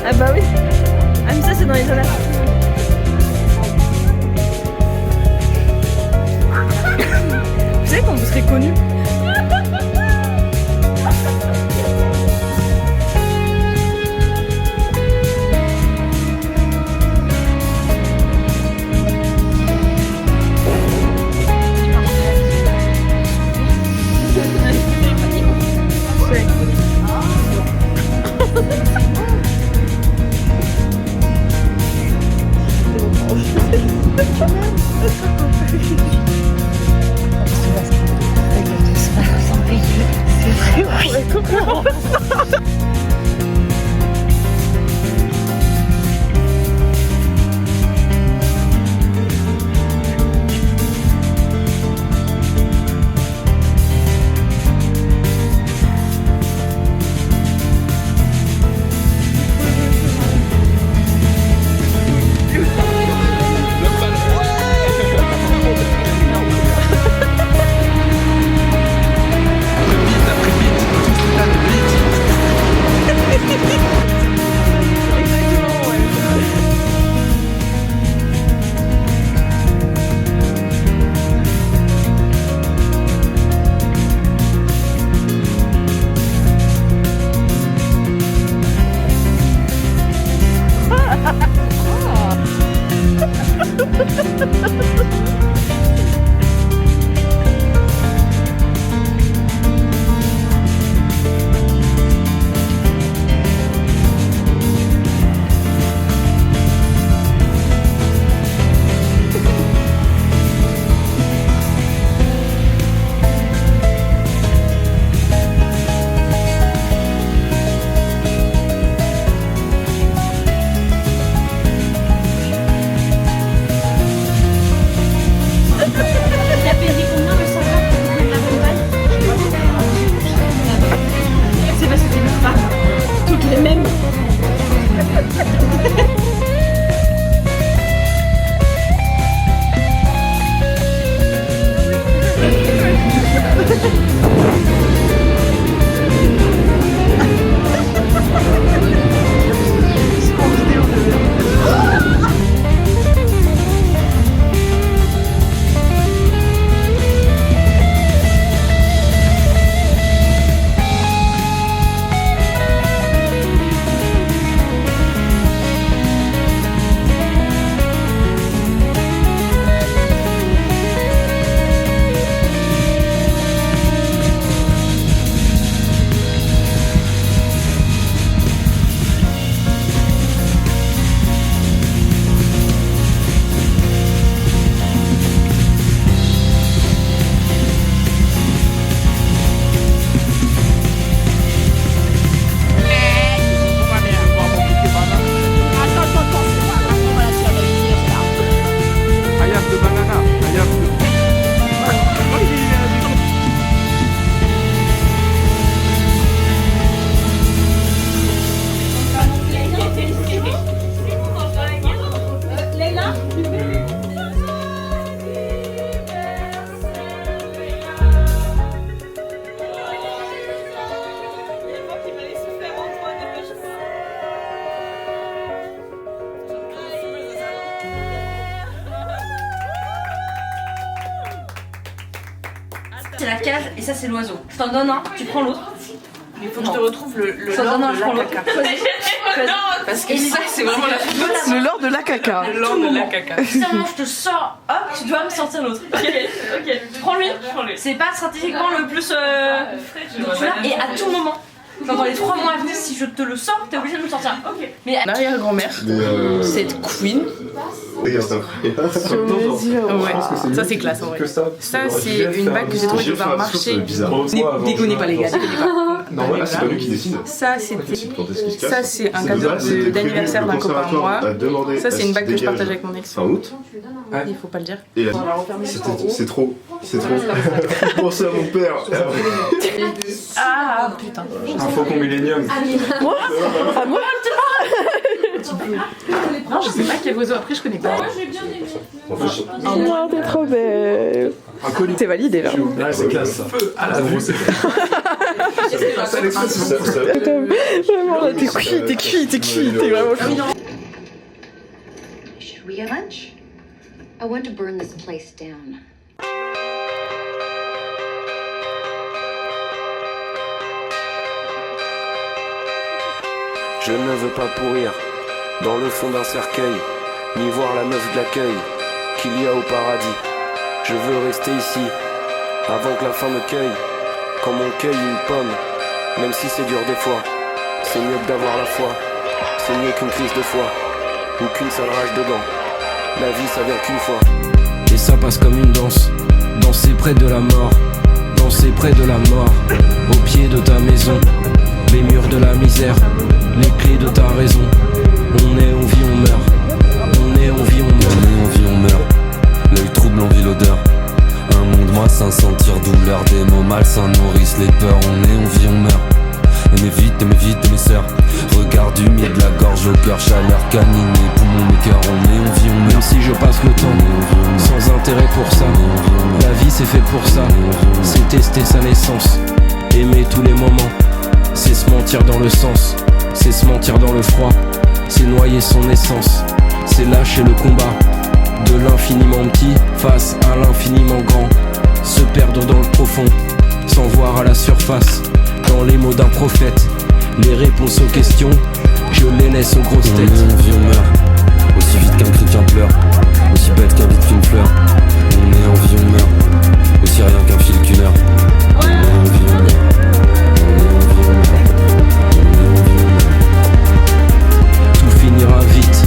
Ah bah oui. Ah mais ça c'est dans les Alas. Vous savez quand vous serez connus? C'est la cage et ça c'est l'oiseau. Je t'en donne un, tu prends l'autre. Il faut que je te retrouve le Je t'en donne un, je prends lord l'autre. Parce que ça c'est vraiment la faute. Le lord de la caca. Le lord de la caca. Si un moment je te sors, hop, tu dois me sortir l'autre. Ok. Prends-lui. C'est pas stratégiquement le plus et à tout moment. Dans les 3 mois à venir, si je te le sors, t'es obligé de me sortir. Ok. Mais L'arrière-grand-mère, cette queen. Ouais, ça c'est classe en vrai. Ça c'est une bague que j'ai trouvée dans un marché. Déconnez pas les gars, déconnez pas. Non, voilà, c'est pas lui qui décide. Ça, Décide quand est-ce qu'il se casse. ça, c'est un C'est cadeau de base, c'était d'anniversaire prévu, d'un le copain à moi. conservatoire a demandé Ça, à c'est ce une bague que je dégage partage avec mon ex. fin août. Il faut pas le dire. Et la... C'est trop. C'est trop. Pensez à mon père. Ah putain. Un faucon millénium. Non, je sais pas quel oiseau. Après, je connais pas. Non, t'es trop belle. Un colis. T'es validé là. Ouais, c'est classe ça. Ah la vue, c'est Vraiment là, t'es cuit, t'es vraiment cuit. Should we get lunch? I want to burn this place down. Je ne veux pas pourrir dans le fond d'un cercueil, ni voir la meuf de l'accueil qu'il y a au paradis. Je veux rester ici, avant que la fin me cueille, comme on cueille une pomme, même si c'est dur des fois. C'est mieux que d'avoir la foi, c'est mieux qu'une crise de foi, ou qu'une seule rage dedans. La vie ça vient qu'une fois, et ça passe comme une danse. Danser près de la mort, danser près de la mort, au pied de ta maison, les murs de la misère, les clés de ta raison. On est, on vit, on meurt. On est, on vit, on meurt. On est, on vit, on meurt. L'œil trouble, envie, l'odeur. Un monde malsain, sentir douleur. Des mots malsains nourrissent les peurs. On est, on vit, on meurt. Aimez vite, mes sœurs. Regard humide, la gorge au cœur. Chaleur canine, les poumons, mes cœurs. On est, on vit, on meurt. Même si je passe le temps sans intérêt pour ça. La vie c'est fait pour ça. C'est tester sa naissance. Aimer tous les moments. C'est se mentir dans le sens. C'est se mentir dans le froid. C'est noyer son essence. C'est lâcher le combat. De l'infiniment petit face à l'infiniment grand. Se perdre dans le profond sans voir à la surface. Dans les mots d'un prophète, les réponses aux questions, je les laisse aux grosses On têtes. est, on vit, on meurt. Aussi vite qu'un chrétien pleure. Aussi bête qu'un vide qu'une fleur. On est, on vit, on meurt. Aussi rien qu'un fil qu'une heure. On est, on vit, on meurt. On est, on vit, on meurt. Tout finira vite,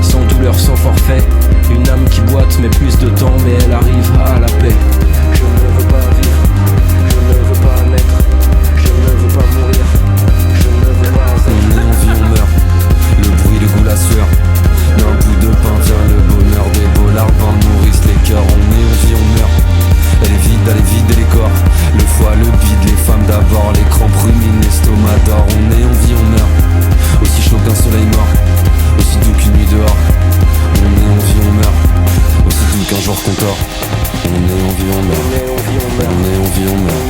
sans douleur, sans forfait. Une âme qui boite met plus de temps, mais elle arrive à la paix. Je ne veux pas vivre, je ne veux pas naître, je ne veux pas mourir, je ne veux pas On est, on vit, on meurt. Le bruit, le goût, la sueur. D'un bout de pain vient le bonheur. Des beaux larbins nourrissent les cœurs. On est, on vit, on meurt. Elle est vide et les corps. Le foie, le bide, les femmes d'abord. Les crampes ruminent, l'estomac d'or. On est, on vit, on meurt. Aussi chaud qu'un soleil mort. Aussi doux qu'une nuit dehors. On est, on vit, on meurt. Aussi doux qu'un jour qu'on dort. On est, on vit, on meurt. on est, on vit, on meurt. On est, on vit, on meurt.